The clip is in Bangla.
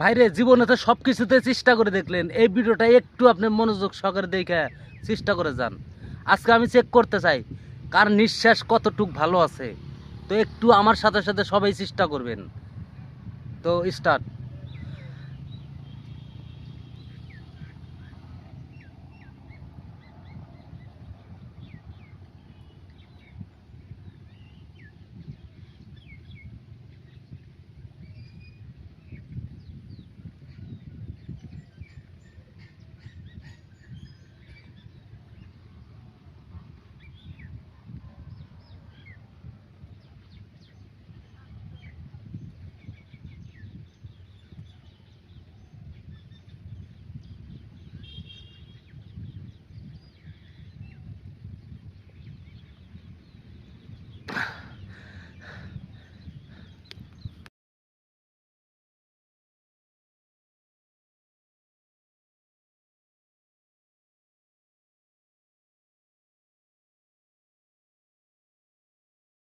ভাইরে জীবনে তো সব কিছুতে চেষ্টা করে দেখলেন, এই ভিডিওটা একটু আপনি মনোযোগ সহকারে দেখে চেষ্টা করে যান। আজকে আমি চেক করতে চাই কার নিঃশ্বাস কতটুক ভালো আছে। তো একটু আমার সাথে সাথে সবাই চেষ্টা করবেন। তো স্টার্ট।